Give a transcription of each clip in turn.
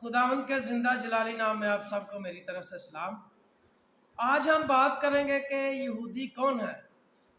خداوند کے زندہ جلالی نام میں آپ سب کو میری طرف سے سلام۔ آج ہم بات کریں گے کہ یہودی کون ہے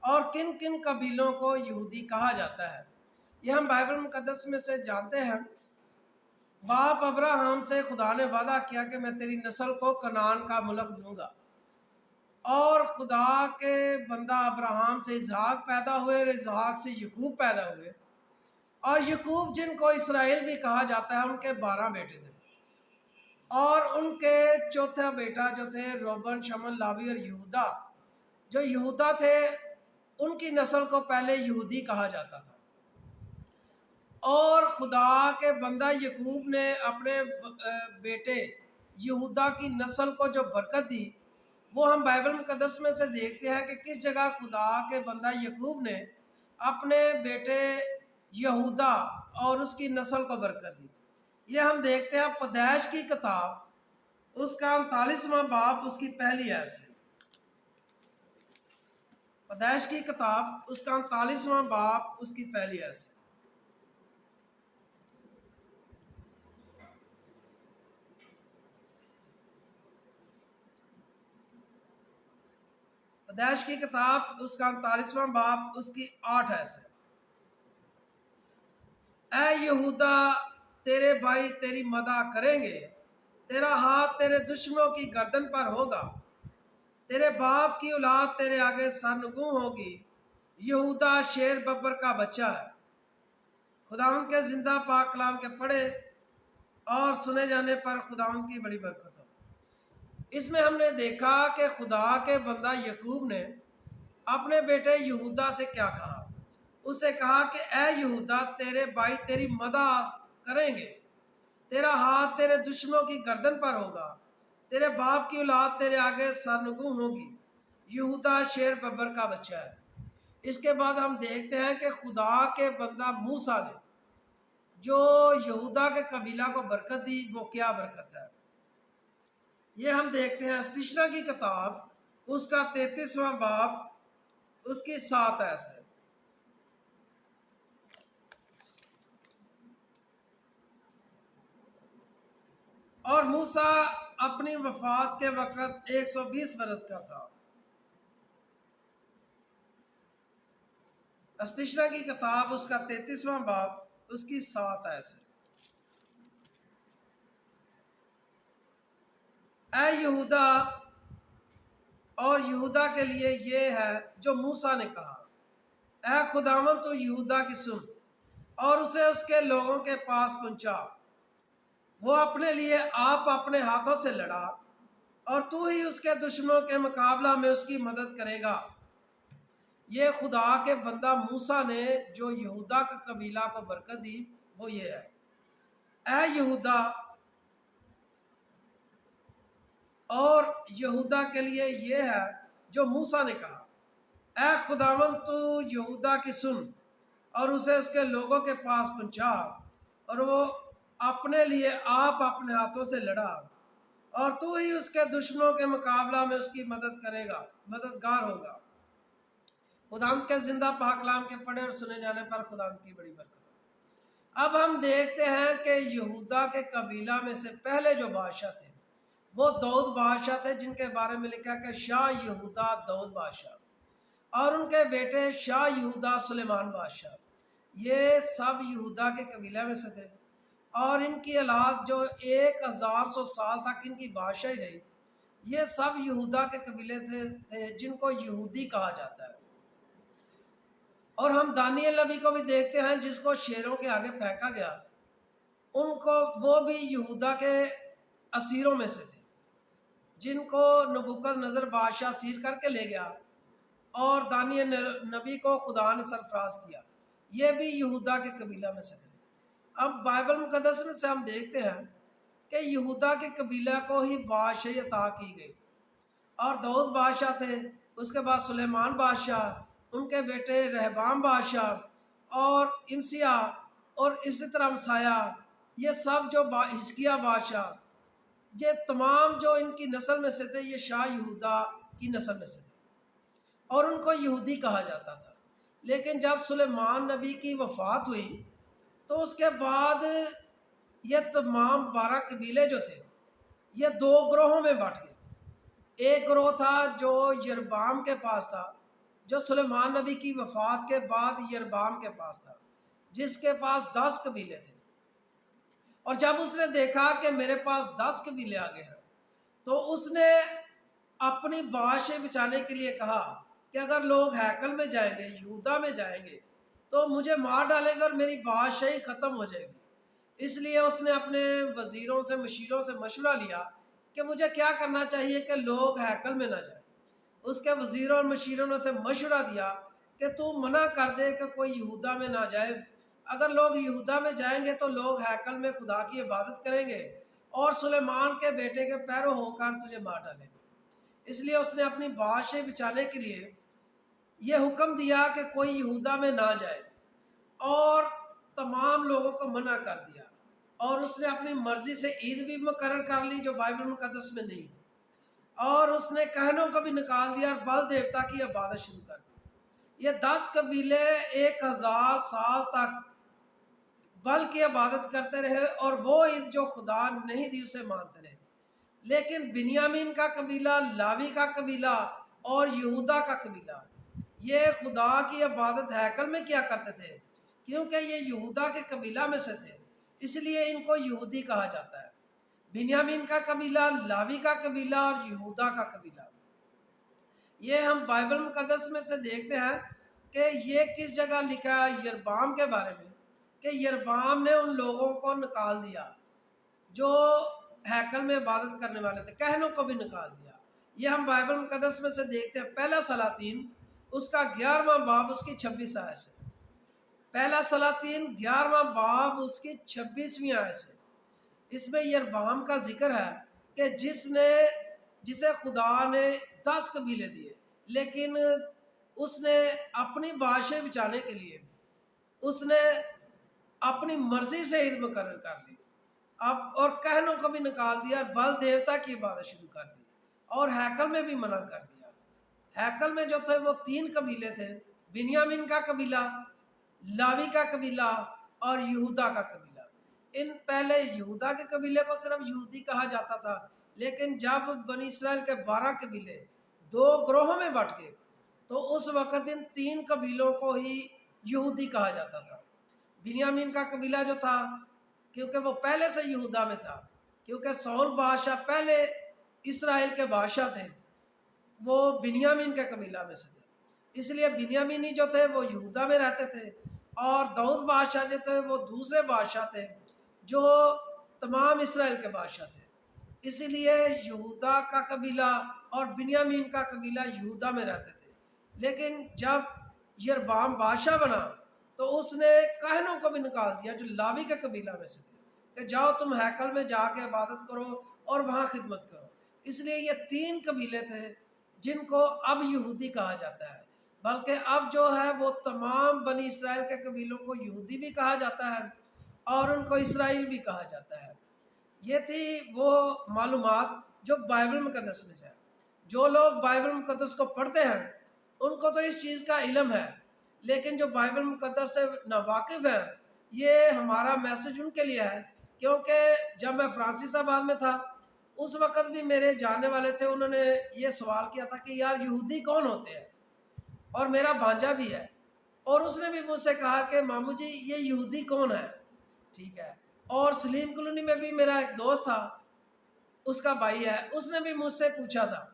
اور کن کن قبیلوں کو یہودی کہا جاتا ہے۔ یہ ہم بائبل مقدس میں سے جانتے ہیں۔ باپ ابراہم سے خدا نے وعدہ کیا کہ میں تیری نسل کو کنعان کا ملک دوں گا، اور خدا کے بندہ ابراہم سے اسحاق پیدا ہوئے اور اسحاق سے یعقوب پیدا ہوئے، اور یعقوب جن کو اسرائیل بھی کہا جاتا ہے ان کے 12 بیٹے تھے، اور ان کے چوتھا بیٹا جو تھے روبن، شمن، لاوی اور یہودا، جو یہودا تھے ان کی نسل کو پہلے یہودی کہا جاتا تھا۔ اور خدا کے بندہ یعقوب نے اپنے بیٹے یہودا کی نسل کو جو برکت دی، وہ ہم بائبل مقدس میں سے دیکھتے ہیں کہ کس جگہ خدا کے بندہ یعقوب نے اپنے بیٹے یہودا اور اس کی نسل کو برکت دی۔ یہ ہم دیکھتے ہیں پیدائش کی کتاب اس کا 39واں باب اس کی پہلی آیت سے۔ پیدائش کی کتاب اس کا 39واں باب اس کی پہلی آیت سے۔ پیدائش کی کتاب اس کا 39واں باب اس کی 8 آیت سے۔ اے یہودا، تیرے بھائی تیری مدح کریں گے، تیرا ہاتھ تیرے دشمنوں کی گردن پر ہوگا، تیرے باپ کی اولاد تیرے آگے سرنگوں ہوگی۔ یہودا شیر ببر کا بچہ ہے۔ خداوند کے زندہ پاک کلام کے پڑھے اور سنے جانے پر خداوند کی بڑی برکت ہو۔ اس میں ہم نے دیکھا کہ خدا کے بندہ یعقوب نے اپنے بیٹے یہودا سے کیا کہا۔ اسے کہا کہ اے یہودا، تیرے بھائی تیری مدح کریں گے، تیرا ہاتھ تیرے دشمنوں کی گردن پر ہوگا، تیرے باپ کی اولاد تیرے آگے سرنگوں ہوگی۔ یہودا شیر ببر کا بچہ ہے۔ اس کے بعد ہم دیکھتے ہیں کہ خدا کے بندہ موسیٰ نے جو یہودا کے قبیلہ کو برکت دی، وہ کیا برکت ہے۔ یہ ہم دیکھتے ہیں استشنا کی کتاب اس کا 33واں باب اس کی 7 آیت سے۔ اور موسیٰ اپنی وفات کے وقت 120 برس کا تھا۔ استشنا کی کتاب اس کا 33واں باب اس کی 7 آیت سے۔ اے یہودا، اور یہودا کے لیے یہ ہے جو موسیٰ نے کہا، اے خداوند تو یہودا کی سن اور اسے اس کے لوگوں کے پاس پہنچا۔ وہ اپنے لیے آپ اپنے ہاتھوں سے لڑا، اور تو ہی اس کے دشمنوں کے مقابلہ میں اس کی مدد کرے گا۔ یہ خدا کے بندہ موسیٰ نے جو یہودا کے قبیلہ کو برکت دی، وہ یہ ہے، اے یہودا، اور یہودا کے لیے یہ ہے جو موسیٰ نے کہا، اے خداوند تو یہودا کی سن اور اسے اس کے لوگوں کے پاس پہنچا، اور وہ اپنے لیے آپ اپنے ہاتھوں سے لڑا، اور تو ہی اس کے دشمنوں کے مقابلہ میں اس کی مدد کرے گا، مددگار ہوگا۔ خداوند کے زندہ پاک کلام کے پڑھے اور سنے جانے پر خداوند کی بڑی برکت ہو۔ اب ہم دیکھتے ہیں کہ یہودا کے قبیلہ میں سے پہلے جو بادشاہ تھے وہ داؤد بادشاہ تھے، جن کے بارے میں لکھا کہ شاہ یہودا داؤد بادشاہ، اور ان کے بیٹے شاہ یہودا سلیمان بادشاہ۔ یہ سب یہودا کے قبیلہ میں سے تھے، اور ان کی اولاد جو 1100 سال تک ان کی بادشاہی رہی، یہ سب یہودا کے قبیلے تھے جن کو یہودی کہا جاتا ہے۔ اور ہم دانیل نبی کو بھی دیکھتے ہیں جس کو شیروں کے آگے پھینکا گیا، ان کو وہ بھی یہودا کے اسیروں میں سے تھے، جن کو نبوکدنضر بادشاہ اسیر کر کے لے گیا، اور دانیل نبی کو خدا نے سرفراز کیا۔ یہ بھی یہودا کے قبیلہ میں سے تھے۔ اب بائبل مقدس میں سے ہم دیکھتے ہیں کہ یہودا کے قبیلہ کو ہی بادشاہی عطا کی گئی، اور داؤد بادشاہ تھے، اس کے بعد سلیمان بادشاہ، ان کے بیٹے رہبام بادشاہ اور امسیہ، اور اسی طرح مسایہ، یہ سب جو حزقیہ بادشاہ، یہ تمام جو ان کی نسل میں سے تھے، یہ شاہ یہودا کی نسل میں سے تھے، اور ان کو یہودی کہا جاتا تھا۔ لیکن جب سلیمان نبی کی وفات ہوئی تو اس کے بعد یہ تمام 12 قبیلے جو تھے یہ 2 گروہوں میں بانٹ گئے۔ ایک گروہ تھا جو یربام کے پاس تھا، جو سلیمان نبی کی وفات کے بعد یربام کے پاس تھا، جس کے پاس 10 قبیلے تھے۔ اور جب اس نے دیکھا کہ میرے پاس 10 قبیلے آ گئے ہیں تو اس نے اپنی بادشاہی بچانے کے لیے کہا کہ اگر لوگ ہیکل میں جائیں گے، یہودا میں جائیں گے تو مجھے مار ڈالیں گے اور میری بادشاہی ختم ہو جائے گی۔ اس لیے اس نے اپنے وزیروں سے، مشیروں سے مشورہ لیا کہ مجھے کیا کرنا چاہیے کہ لوگ ہیکل میں نہ جائیں۔ اس کے وزیروں اور مشیروں نے اسے مشورہ دیا کہ تو منع کر دے کہ کوئی یہودا میں نہ جائے۔ اگر لوگ یہودا میں جائیں گے تو لوگ ہیکل میں خدا کی عبادت کریں گے اور سلیمان کے بیٹے کے پیرو ہو کر تجھے مار ڈالیں گے۔ اس لیے اس نے اپنی بادشاہی بچانے کے لیے یہ حکم دیا کہ کوئی یہودا میں نہ جائے اور تمام لوگوں کو منع کر دیا، اور اس نے اپنی مرضی سے عید بھی مقرر کر لی جو بائبل مقدس میں نہیں، اور اس نے کہنوں کو بھی نکال دیا اور بل دیوتا کی عبادت شروع کر دی۔ یہ 10 قبیلے 1000 سال تک بل کی عبادت کرتے رہے اور وہ عید جو خدا نہیں دی اسے مانتے رہے۔ لیکن بنیامین کا قبیلہ، لاوی کا قبیلہ اور یہودا کا قبیلہ یہ خدا کی عبادت ہیکل میں کیا کرتے تھے، کیونکہ یہ یہودا کے قبیلہ میں سے تھے، اس لیے ان کو یہودی کہا جاتا ہے۔ بنیامین کا قبیلہ، لاوی کا قبیلہ اور یہودا کا قبیلہ، یہ ہم بائبل مقدس میں سے دیکھتے ہیں کہ یہ کس جگہ لکھا ہے یربام کے بارے میں، کہ یربام نے ان لوگوں کو نکال دیا جو ہیکل میں عبادت کرنے والے تھے، کہنوں کو بھی نکال دیا۔ یہ ہم بائبل مقدس میں سے دیکھتے ہیں، پہلا سلاطین اس کا 11واں باب اس کی 26 آیت سے، پہلا سلاطین 11واں باب اس کی 26ویں آیت سے، اس میں یربام کا ذکر ہے کہ جسے خدا نے 10 قبیلے دیے، لیکن اس نے اپنی بادشاہی بچانے کے لیے اس نے اپنی مرضی سے عید مقرر کر لی اور کہنوں کو بھی نکال دیا، بل دیوتا کی عبادت شروع کر دی اور ہیکل میں بھی منع کر دیا۔ ہیکل میں جو تھے وہ 3 قبیلے تھے، بنیامین کا قبیلہ، لاوی کا قبیلہ اور یہودا کا قبیلہ۔ ان پہلے یہودا کے قبیلے کو صرف یہودی کہا جاتا تھا، لیکن جب بنی اسرائیل کے 12 قبیلے 2 گروہوں میں بٹ گئے تو اس وقت ان 3 قبیلوں کو ہی یہودی کہا جاتا تھا۔ بنیامین کا قبیلہ جو تھا، کیونکہ وہ پہلے سے یہودا میں تھا، کیونکہ سول بادشاہ پہلے اسرائیل کے بادشاہ تھے، وہ بنیامین کے قبیلہ میں سے تھے، اس لیے بنیامینی جو تھے وہ یہودا میں رہتے تھے، اور داؤد بادشاہ جو تھے وہ دوسرے بادشاہ تھے جو تمام اسرائیل کے بادشاہ تھے، اسی لیے یہودا کا قبیلہ اور بنیامین کا قبیلہ یہودا میں رہتے تھے۔ لیکن جب یربام بادشاہ بنا تو اس نے کہنوں کو بھی نکال دیا جو لاوی کے قبیلہ میں سے تھے، کہ جاؤ تم ہیکل میں جا کے عبادت کرو اور وہاں خدمت کرو۔ اس لیے یہ 3 قبیلے تھے جن کو اب یہودی کہا جاتا ہے، بلکہ اب جو ہے وہ تمام بنی اسرائیل کے قبیلوں کو یہودی بھی کہا جاتا ہے اور ان کو اسرائیل بھی کہا جاتا ہے۔ یہ تھی وہ معلومات جو بائبل مقدس میں ہے۔ جو لوگ بائبل مقدس کو پڑھتے ہیں ان کو تو اس چیز کا علم ہے، لیکن جو بائبل مقدس سے ناواقف ہے، یہ ہمارا میسج ان کے لیے ہے، کیونکہ جب میں فرانسیس آباد میں تھا اس وقت بھی میرے جاننے والے تھے، انہوں نے یہ سوال کیا تھا کہ یار یہودی کون ہوتے ہیں، اور میرا بھانجا بھی ہے، اور اس نے بھی مجھ سے کہا کہ مامو جی یہ یہودی کون ہے، ٹھیک ہے۔ اور سلیم کلونی میں بھی میرا ایک دوست تھا، اس کا بھائی ہے، اس نے بھی مجھ سے پوچھا تھا،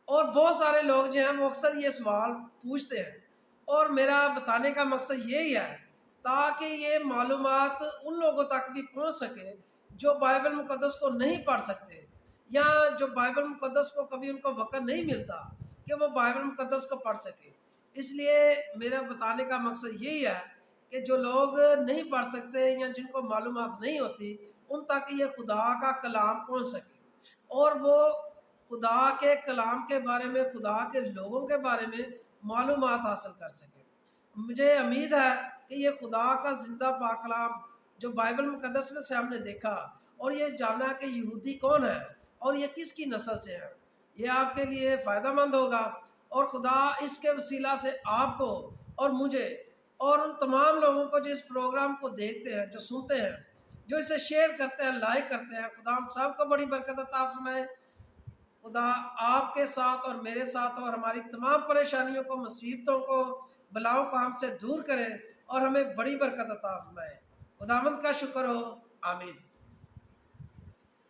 اور بہت سارے لوگ جو ہیں وہ اکثر یہ سوال پوچھتے ہیں، اور میرا بتانے کا مقصد یہی ہے تاکہ یہ معلومات ان لوگوں تک بھی پہنچ سکے جو بائبل مقدس کو نہیں پڑھ سکتے، یا جو بائبل مقدس کو کبھی ان کو وقت نہیں ملتا کہ وہ بائبل مقدس کو پڑھ سکے۔ اس لیے میرا بتانے کا مقصد یہی ہے کہ جو لوگ نہیں پڑھ سکتے یا جن کو معلومات نہیں ہوتی ان تک یہ خدا کا کلام پہنچ سکے، اور وہ خدا کے کلام کے بارے میں، خدا کے لوگوں کے بارے میں معلومات حاصل کر سکے۔ مجھے امید ہے کہ یہ خدا کا زندہ پاک کلام جو بائبل مقدس میں سے ہم نے دیکھا اور یہ جانا کہ یہودی کون ہے اور یہ کس کی نسل سے ہے، یہ آپ کے لیے فائدہ مند ہوگا، اور خدا اس کے وسیلہ سے آپ کو اور مجھے اور ان تمام لوگوں کو جو اس پروگرام کو دیکھتے ہیں، جو سنتے ہیں، جو اسے شیئر کرتے ہیں، لائک کرتے ہیں، خدا ہم سب کو بڑی برکت عطا فرمائے۔ خدا آپ کے ساتھ اور میرے ساتھ اور ہماری تمام پریشانیوں کو، مصیبتوں کو، بلاؤں کو ہم سے دور کرے اور ہمیں بڑی برکت عطا فرمائے۔ خداوند کا شکر ہو، آمین۔